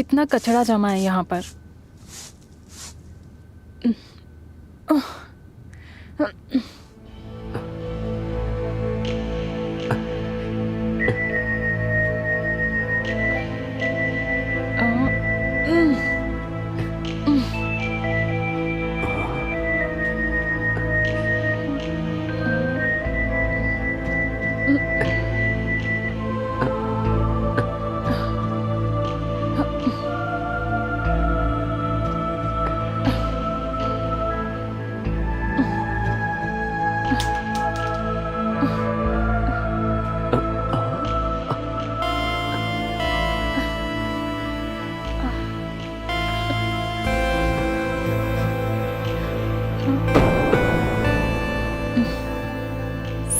कितना कचरा जमा है यहाँ पर।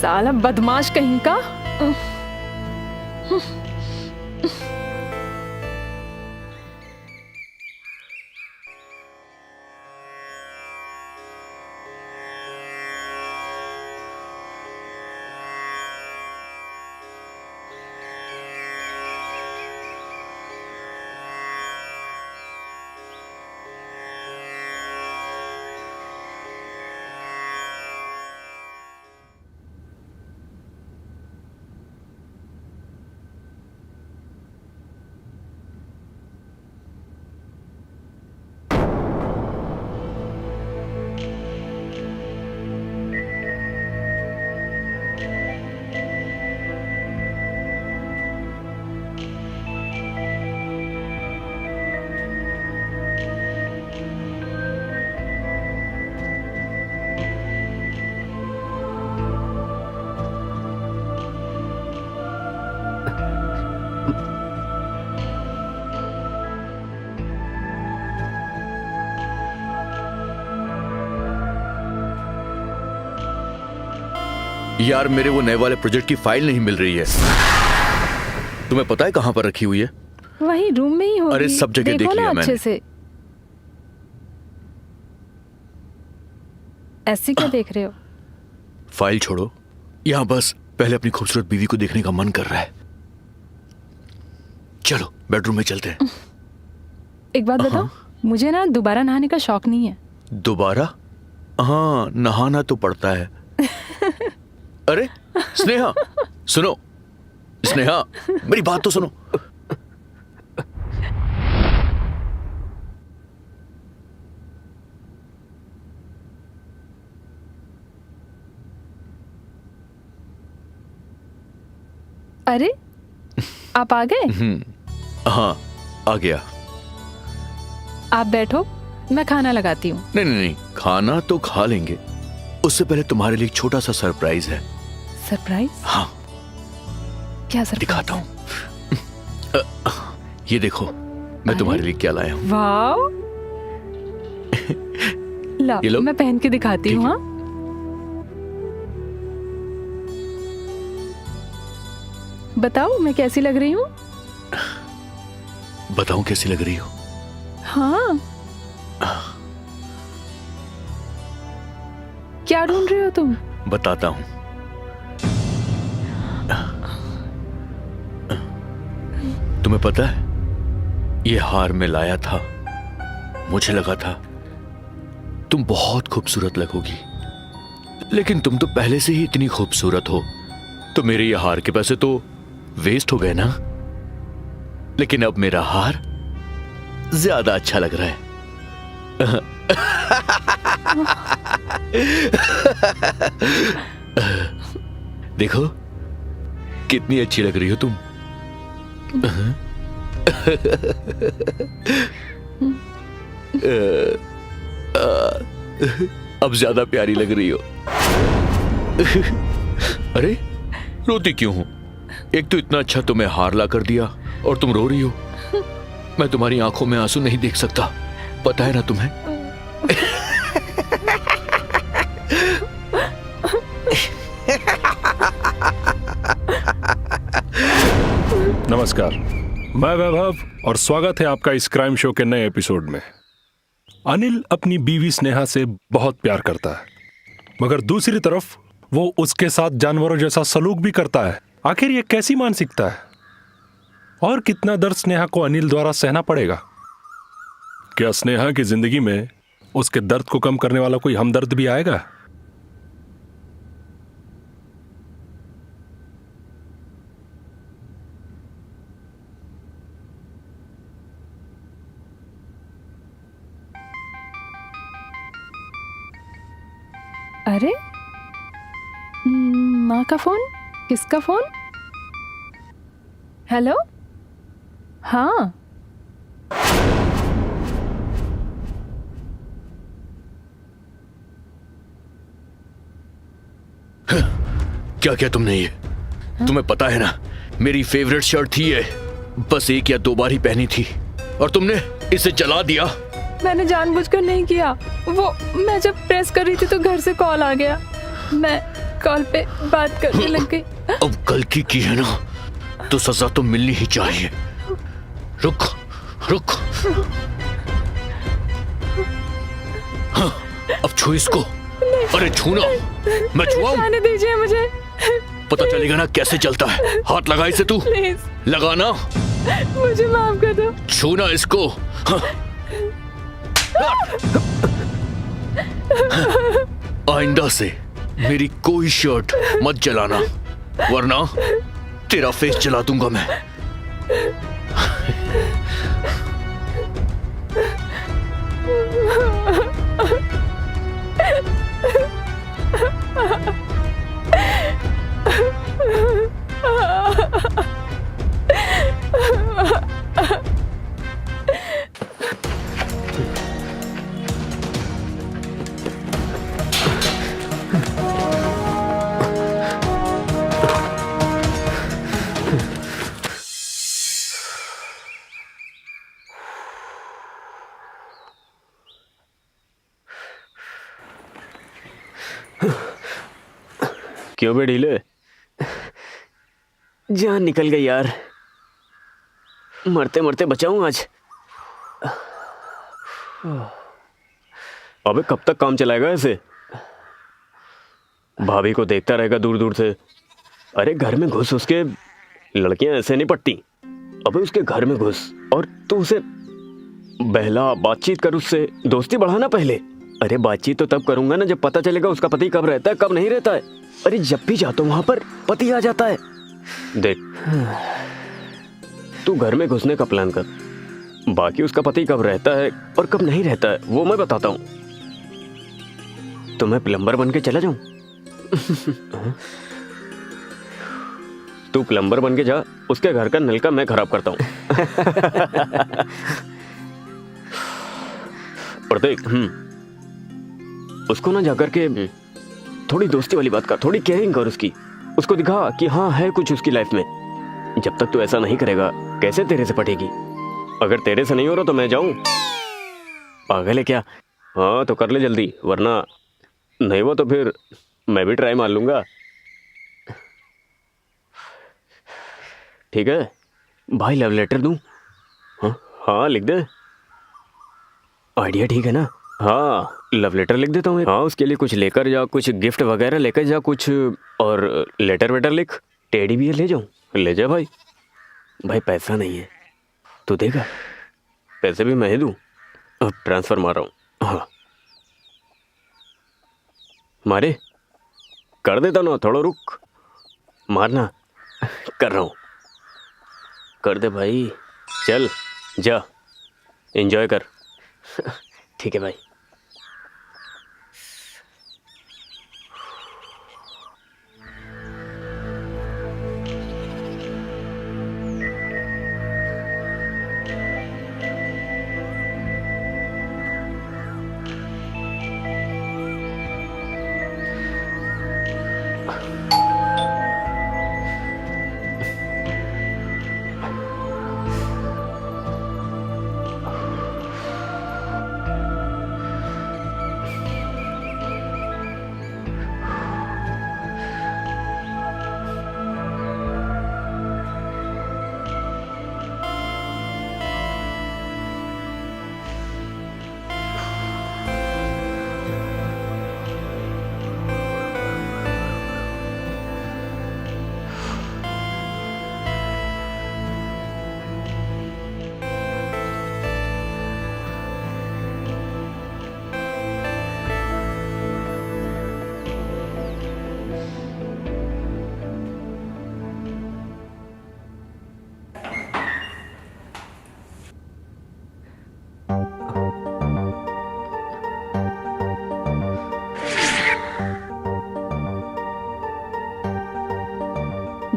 साला बदमाश कहीं का। यार मेरे वो नए वाले प्रोजेक्ट की फाइल नहीं मिल रही है। तुम्हें पता है कहां पर रखी हुई है? वही रूम में ही होगी। अरे सब जगह देख लिया मैंने। अच्छे से। ऐसे क्या देख रहे हो? फाइल छोड़ो, यहाँ बस पहले अपनी खूबसूरत बीवी को देखने का मन कर रहा है। चलो बेडरूम में चलते हैं। एक बात बताओ, मुझे ना दोबारा नहाने का शौक नहीं है। दोबारा? हाँ, नहाना तो पड़ता है। अरे स्नेहा, सुनो। स्नेहा, मेरी बात तो सुनो। अरे आप आ गए? हाँ आ गया। आप बैठो, मैं खाना लगाती हूँ। नहीं नहीं नहीं, खाना तो खा लेंगे, उससे पहले तुम्हारे लिए एक छोटा सा सरप्राइज है। सरप्राइज? हाँ। क्या सरप्राइज? दिखाता हूँ। ये देखो मैं तुम्हारे लिए क्या लाया हूँ। वाओ। लो मैं पहन के दिखाती हूँ। हाँ बताओ मैं कैसी लग रही हूँ? बताऊं कैसी लग रही हो? हाँ। क्या ढूंढ रहे हो तुम? बताता हूं। तुम्हें पता है ये हार मैं लाया था, मुझे लगा था तुम बहुत खूबसूरत लगोगी, लेकिन तुम तो पहले से ही इतनी खूबसूरत हो, तो मेरे ये हार के पैसे तो वेस्ट हो गए ना। लेकिन अब मेरा हार ज्यादा अच्छा लग रहा है। देखो कितनी अच्छी लग रही हो तुम। अब ज्यादा प्यारी लग रही हो। अरे रोती क्यों हो? एक तो इतना अच्छा तुम्हें हार ला कर दिया और तुम रो रही हो। मैं तुम्हारी आंखों में आंसू नहीं देख सकता, पता है ना तुम्हें? नमस्कार, मैं वैभव और स्वागत है आपका इस क्राइम शो के नए एपिसोड में। अनिल अपनी बीवी स्नेहा से बहुत प्यार करता है, मगर दूसरी तरफ वो उसके साथ जानवरों जैसा सलूक भी करता है। आखिर ये कैसी मानसिकता है? और कितना दर्द स्नेहा को अनिल द्वारा सहना पड़ेगा? क्या स्नेहा की जिंदगी में उसके दर्द को कम करने वाला कोई हमदर्द भी आएगा? अरे माँ का फोन? किसका फोन? हेलो? हाँ। क्या किया तुमने ये? तुम्हें पता है ना, मेरी फेवरेट शर्ट थी ये, बस 1 या 2 बार ही पहनी थी और तुमने इसे जला दिया। मैंने जानबूझकर नहीं किया। वो मैं जब प्रेस कर रही थी तो घर से कॉल आ गया। मैं कॉल पे बात करने लग गई। अब गलती की है ना तो सजा तो मिलनी ही चाहिए। रुक रुक। हाँ, अब छू इसको। अरे छूना। मैं छुआऊं? जाने दीजिए मुझे। पता चलेगा ना कैसे चलता है। हाथ लगा इसे तू। प्लीज लगाना। मुझे माफ कर दो। छूना इसको। हाँ। आइंदा से मेरी कोई शर्ट मत जलाना, वरना तेरा फेस जला दूंगा मैं। क्यों बे ढीले? जान निकल गई यार। मरते मरते बचाऊं आज। अबे कब तक काम चलाएगा ऐसे? भाभी को देखता रहेगा दूर दूर से। अरे घर में घुस, उसके लड़कियां ऐसे नहीं पटती। अबे उसके घर में घुस और तू उसे बहला, बातचीत कर, उससे दोस्ती बढ़ाना पहले। अरे बातचीत तो तब करूंगा ना जब पता चलेगा उसका पति कब रहता है कब नहीं रहता है। अरे जब भी जाता हूं वहां पर पति आ जाता है। देख, तू घर में घुसने का प्लान कर, बाकी उसका पति कब रहता है और कब नहीं रहता है वो मैं बताता हूं। तो मैं प्लम्बर बन के चला जाऊं? तू प्लम्बर बन के जा, उसके घर का नल का मैं खराब करता हूं। और देख, उसको ना जाकर के थोड़ी दोस्ती वाली बात कर, थोड़ी केयरिंग कर उसकी। उसको दिखा कि हाँ है कुछ उसकी लाइफ में। जब तक तू ऐसा नहीं करेगा कैसे तेरे से पटेगी? अगर तेरे से नहीं हो रहा तो मैं जाऊं? पागल है क्या? हाँ तो कर ले जल्दी, वरना नहीं वो तो फिर मैं भी ट्राई मार लूंगा। ठीक है भाई, लव लेटर दूं? हाँ हाँ लिख दे। आइडिया ठीक है ना? हाँ लव लेटर लिख देता हूँ। हाँ उसके लिए कुछ लेकर जा, कुछ गिफ्ट वगैरह लेकर जा कुछ, और लेटर वेटर लिख। टेडी बियर ले जाऊँ? ले जा भाई। भाई पैसा नहीं है, तू देगा? पैसे भी मैं ही दूँ? अब ट्रांसफर मार रहा हूँ। हाँ मारे, कर देता ना, थोड़ा रुक, मारना। कर रहा हूँ, कर दे भाई। चल जा, एंजॉय कर। ठीक है भाई।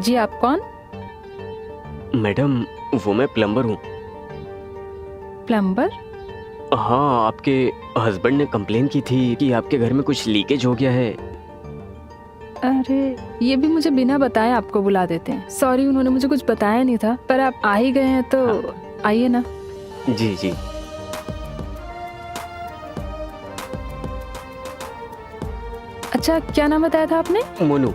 जी, आप कौन? मैडम वो मैं प्लम्बर हूँ। प्लम्बर? हाँ, आपके हस्बैंड ने कंप्लेन की थी कि आपके घर में कुछ लीकेज हो गया है। अरे, ये भी मुझे बिना बताए आपको बुला देते हैं। सॉरी, उन्होंने मुझे कुछ बताया नहीं था, पर आप आ ही गए हैं तो आइए ना। जी जी। अच्छा, क्या नाम बताया था आपने? मोनू।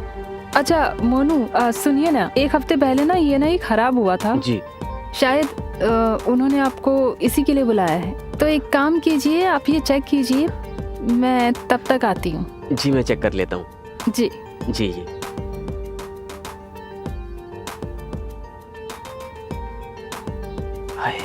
अच्छा मोनू, सुनिए ना, एक हफ्ते पहले ना ये ना खराब हुआ था। जी। शायद उन्होंने आपको इसी के लिए बुलाया है। तो एक काम कीजिए, आप ये चेक कीजिए, मैं तब तक आती हूँ। जी मैं चेक कर लेता हूँ। जी जी जी। हाय।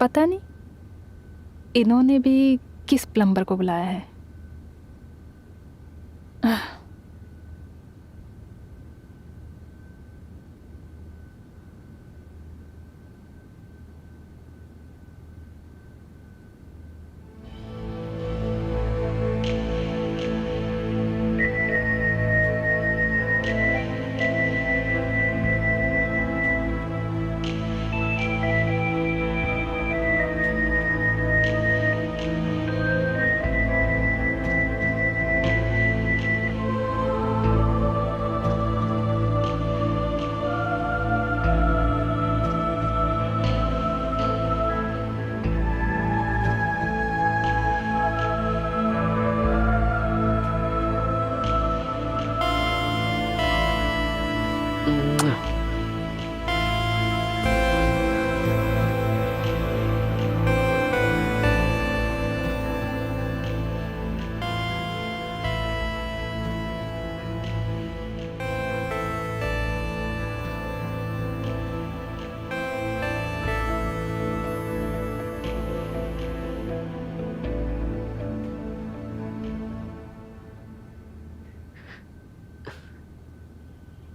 पता नहीं इन्होंने भी किस प्लम्बर को बुलाया है।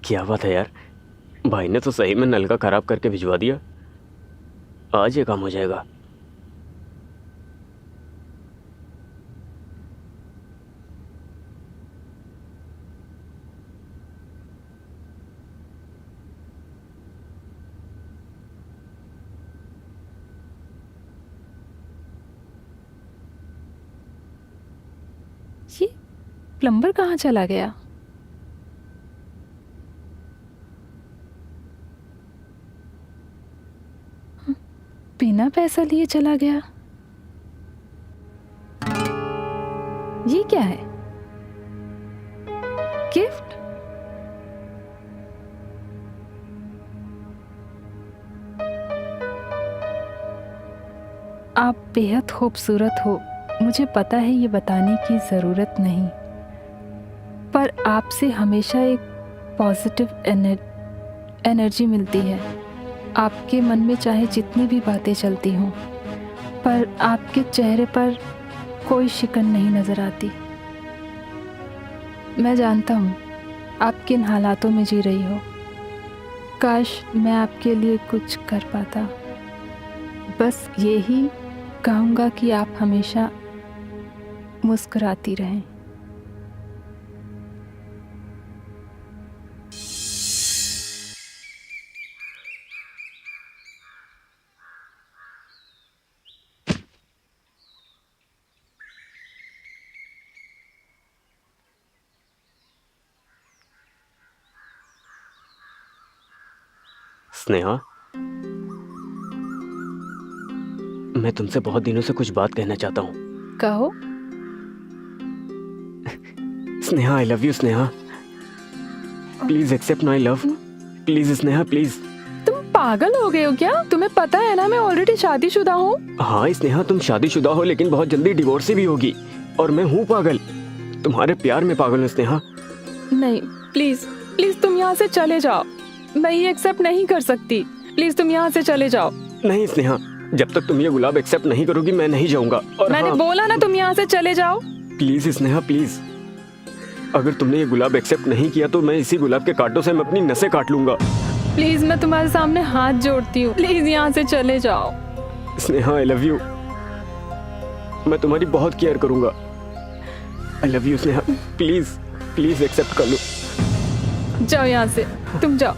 क्या बात है यार, भाई ने तो सही में नल का खराब करके भिजवा दिया। आज ये काम हो जाएगा। ये प्लम्बर कहाँ चला गया? बिना पैसा लिए चला गया। ये क्या है? गिफ्ट? आप बेहद खूबसूरत हो, मुझे पता है, ये बताने की ज़रूरत नहीं, पर आपसे हमेशा एक पॉजिटिव एनर्जी मिलती है। आपके मन में चाहे जितनी भी बातें चलती हों, पर आपके चेहरे पर कोई शिकन नहीं नज़र आती। मैं जानता हूँ आप किन हालातों में जी रही हो। काश मैं आपके लिए कुछ कर पाता। बस यही कहूँगा कि आप हमेशा मुस्कुराती रहें। स्नेहा, मैं तुमसे बहुत दिनों से कुछ बात कहना चाहता हूँ। कहो। Sneha, I love you. Sneha, please accept my love. Please Sneha, please. तुम पागल हो गए हो क्या? तुम्हें पता है ना मैं ऑलरेडी शादीशुदा हूँ। हाँ स्नेहा, तुम शादीशुदा हो, लेकिन बहुत जल्दी डिवोर्स भी होगी। और मैं हूँ पागल, तुम्हारे प्यार में पागल हूँ स्नेहा। नहीं, प्लीज प्लीज तुम यहाँ से चले जाओ। मैं ये एक्सेप्ट नहीं कर सकती। प्लीज तुम यहाँ से चले जाओ। नहीं स्नेहा, जब तक तुम ये गुलाब एक्सेप्ट नहीं करोगी मैं नहीं जाऊंगा। और मैंने बोला ना तुम यहाँ से चले जाओ। Please Sneha, please. अगर तुमने ये गुलाब एक्सेप्ट नहीं किया तो मैं इसी गुलाब के कांटों से मैं अपनी नसें काट लूंगा। प्लीज मैं तुम्हारे सामने हाथ जोड़ती हूँ, प्लीज यहाँ से चले जाओ। स्नेहा आई लव यू, मैं तुम्हारी बहुत केयर करूंगा। I love you Sneha, please please accept कर लो। जाओ यहाँ से, तुम जाओ।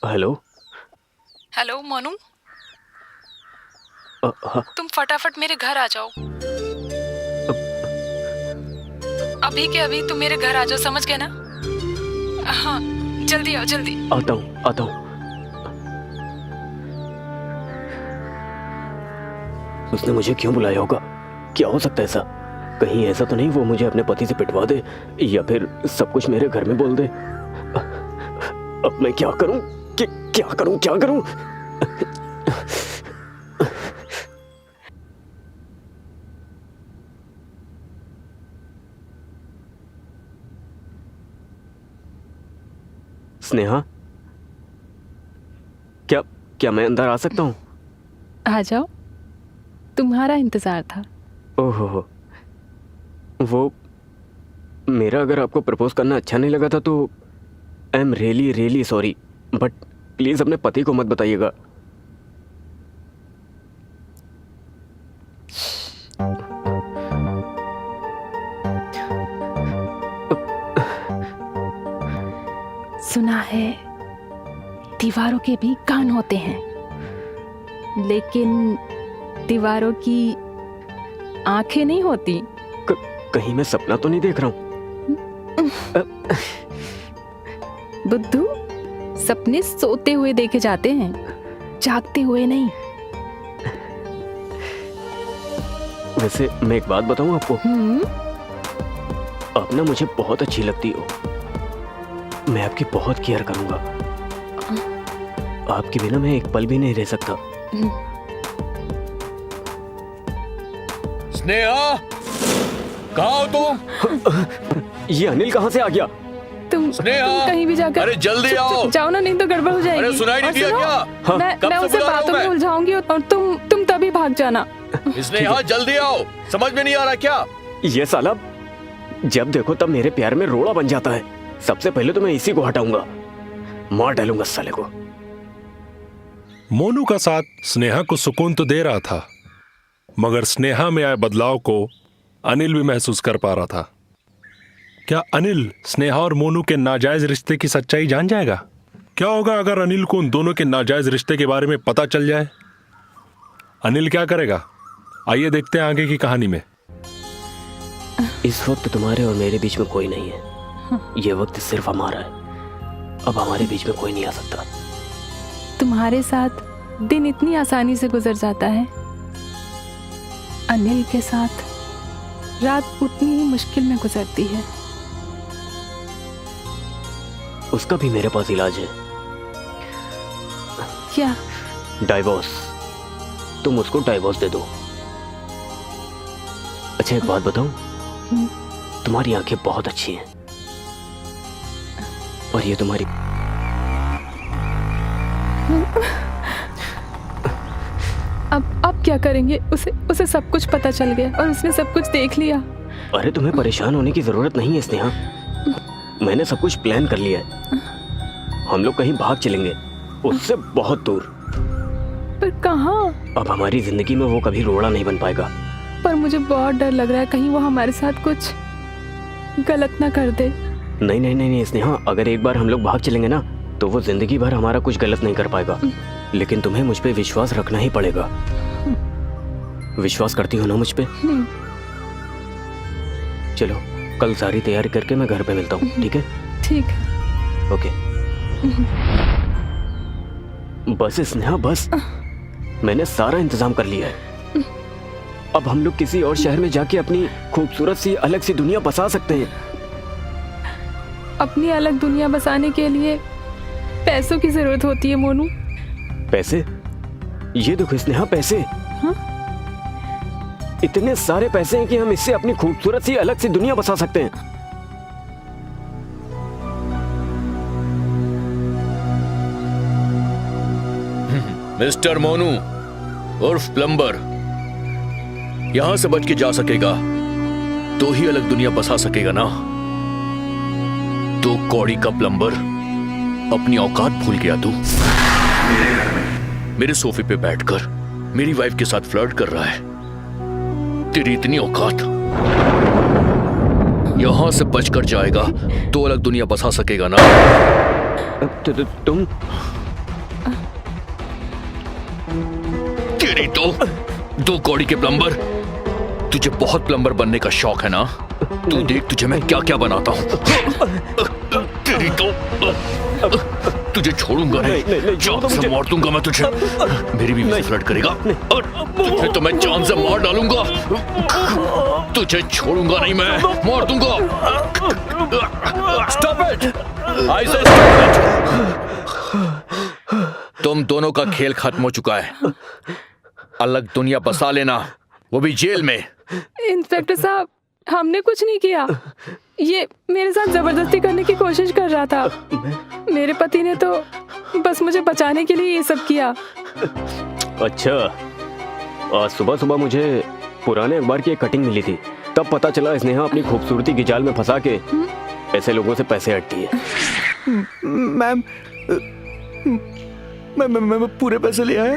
हेलो। हेलो मोनू, हाँ, तुम फटाफट मेरे घर आ जाओ। अभी के अभी तुम मेरे घर आ जाओ, समझ गए ना? हाँ, जल्दी आओ, जल्दी। आता हूँ आता हूँ। उसने मुझे क्यों बुलाया होगा? क्या हो सकता है ऐसा? कहीं ऐसा तो नहीं वो मुझे अपने पति से पिटवा दे या फिर सब कुछ मेरे घर में बोल दे। अब मैं क्या करूं? क्या करूं? स्नेहा, क्या मैं अंदर आ सकता हूं? आ जाओ, तुम्हारा इंतजार था। ओहो, वो मेरा अगर आपको प्रपोज करना अच्छा नहीं लगा था तो I am really really sorry, but please अपने पति को मत बताइएगा। सुना है दीवारों के भी कान होते हैं, लेकिन दीवारों की आंखें नहीं होती। कहीं मैं सपना तो नहीं देख रहा हूं? बुद्धू, सपने सोते हुए देखे जाते हैं, जागते हुए नहीं। वैसे मैं एक बात बताऊं आपको, आप ना मुझे बहुत अच्छी लगती हो। मैं आपकी बहुत केयर करूंगा। आपके बिना मैं एक पल भी नहीं रह सकता। स्नेहा, कहाँ हो तुम? ये अनिल कहाँ से आ गया? तुम कहीं भी जाकर अरे जल्दी आओ। जाओ ना, नहीं तो गड़बड़ हो जाएगी। अरे सुनाई नहीं दिया क्या? हाँ, मैं उसे बातों में उलझाऊंगी और तुम तभी भाग जाना। स्नेहा जल्दी आओ, समझ में नहीं आ रहा क्या? ये साला जब देखो तब मेरे प्यार में रोड़ा बन जाता है। सबसे पहले तो मैं इसी को हटाऊंगा, मार डालूंगा साले को। मोनू का साथ स्नेहा को सुकून तो दे रहा था, मगर स्नेहा में आए बदलाव को अनिल भी महसूस कर पा रहा था। क्या अनिल स्नेहा और मोनू के नाजायज रिश्ते की सच्चाई जान जाएगा? क्या होगा अगर अनिल को उन दोनों के नाजायज रिश्ते के बारे में पता चल जाए? अनिल क्या करेगा? आइए देखते हैं आगे की कहानी में। इस वक्त तुम्हारे और मेरे बीच में कोई नहीं है। ये वक्त सिर्फ हमारा है। अब हमारे बीच में कोई नहीं आ सकता। तुम्हारे साथ दिन इतनी आसानी से गुजर जाता है, अनिल के साथ रात उतनी ही मुश्किल में गुजरती है। उसका भी मेरे पास इलाज है। क्या? डाइवोर्स। तुम उसको डाइवोर्स दे दो। अच्छा एक बात बताऊं, तुम्हारी आंखें बहुत अच्छी हैं और ये तुम्हारी अब क्या करेंगे? उसे सब कुछ पता चल गया और उसने सब कुछ देख लिया। अरे तुम्हें परेशान होने की जरूरत नहीं है स्नेहा, मैंने सब कुछ प्लान कर लिया है। हम लोग कहीं भाग चलेंगे, उससे बहुत दूर। पर कहाँ? अब हमारी जिंदगी में वो कभी रोड़ा नहीं बन पाएगा। पर मुझे बहुत डर लग रहा है, कहीं वो हमारे साथ कुछ गलत ना कर दे। नहीं नहीं नहीं नहीं स्नेहा, अगर एक बार हम लोग भाग चलेंगे ना तो वो जिंदगी भर हमारा कुछ गलत नहीं कर पाएगा। लेकिन तुम्हें मुझ पे विश्वास रखना ही पड़ेगा। विश्वास करती हो ना मुझ पे? चलो कल सारी तैयारी करके मैं घर पे मिलता हूँ, ठीक है? ठीक। ओके। बस स्नेहा बस, मैंने सारा इंतजाम कर लिया है। अब हम लोग किसी और शहर में जाके अपनी खूबसूरत सी अलग सी दुनिया बसा सकते हैं। अपनी अलग दुनिया बसाने के लिए पैसों की जरूरत होती है मोनू। पैसे? ये देखो स्नेहा, पैसे। हाँ? इतने सारे पैसे हैं कि हम इससे अपनी खूबसूरत सी अलग सी दुनिया बसा सकते हैं। मिस्टर मोनू उर्फ प्लम्बर, यहां से बच के जा सकेगा तो ही अलग दुनिया बसा सकेगा ना। तो कौड़ी का प्लम्बर, अपनी औकात भूल गया तू। मेरे सोफे पे बैठकर मेरी वाइफ के साथ फ्लर्ट कर रहा है। तेरी इतनी औकात, यहां से बचकर जाएगा तो अलग दुनिया बसा सकेगा ना। तुम तेरी दो कौड़ी के प्लम्बर, तुझे बहुत प्लम्बर बनने का शौक है ना। तू देख तुझे मैं क्या क्या बनाता हूँ। तेरी तुझे छोड़ूंगा नहीं, जान से मार दूंगा मैं तुझे। मेरी बीवी से फ्लर्ट करेगा और तुझे तो मैं जान से मार डालूंगा। तुझे छोड़ूंगा नहीं मैं, मार दूंगा। स्टॉप इट, आई से स्टॉप इट। तुम दोनों का खेल खत्म हो चुका है। अलग दुनिया बसा लेना, वो भी जेल में। इंस्पेक्टर साहब, हमने कुछ नहीं किया। ये मेरे साथ जबरदस्ती करने की कोशिश कर रहा था। मेरे पति ने तो बस मुझे बचाने के लिए ये सब किया। अच्छा, आज सुबह सुबह मुझे पुराने अखबार की एक कटिंग मिली थी, तब पता चला स्नेहा अपनी खूबसूरती की जाल में फंसा के ऐसे लोगों से पैसे हटती है। मैम, मैं पूरे पैसे ले आया।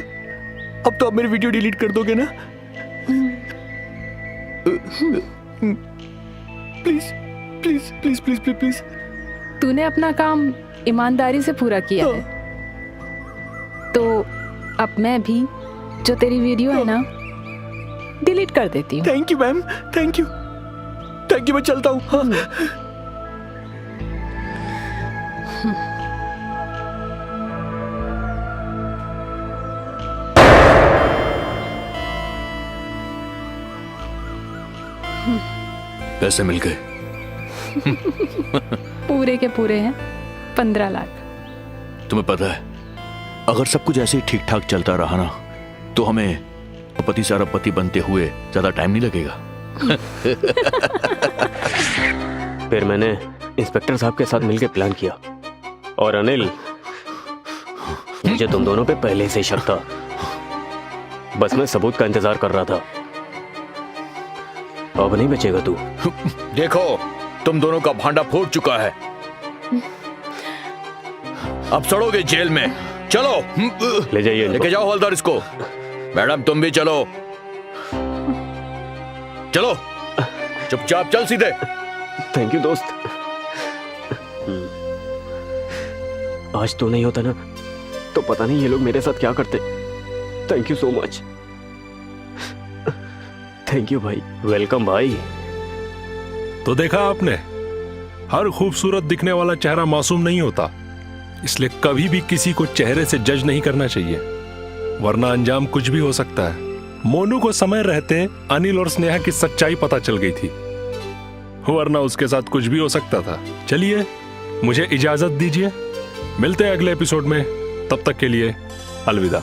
अब तो आप मेरी वीडियो डिलीट कर दोगे ना? Please please please please please please. तूने अपना काम ईमानदारी से पूरा किया है, तो अब मैं भी जो तेरी वीडियो है ना डिलीट कर देती हूँ। Thank you ma'am, thank you, मैं चलता हूँ। हाँ। पैसे मिल गए। पूरे के पूरे हैं 15 लाख। तुम्हें पता है, अगर सब कुछ ऐसे ही ठीक ठाक चलता रहा ना तो हमें पति से अरबपति बनते हुए ज्यादा टाइम नहीं लगेगा। फिर मैंने इंस्पेक्टर साहब के साथ मिलकर प्लान किया, और अनिल, मुझे तुम दोनों पे पहले से शक था। बस मैं सबूत का इंतजार कर रहा था। अब नहीं बचेगा तू। देखो, तुम दोनों का भांडा फूट चुका है। अब सड़ोगे जेल में। चलो, ले जाइए इनको। लेके जाओ हवलदार इसको। मैडम तुम भी चलो। चलो, चुपचाप चल सीधे। थैंक यू दोस्त। आज तो नहीं होता ना तो पता नहीं ये लोग मेरे साथ क्या करते। Thank you so much. Thank you भाई। वेलकम भाई। तो देखा आपने, हर खूबसूरत दिखने वाला चेहरा मासूम नहीं होता, इसलिए कभी भी किसी को चेहरे से जज नहीं करना चाहिए, वरना अंजाम कुछ भी हो सकता है। मोनू को समय रहते अनिल और स्नेहा की सच्चाई पता चल गई थी, वरना उसके साथ कुछ भी हो सकता था। चलिए, मुझे इजाजत दीजिए, मिलते हैं अगले एपिसोड में। तब तक के लिए अलविदा।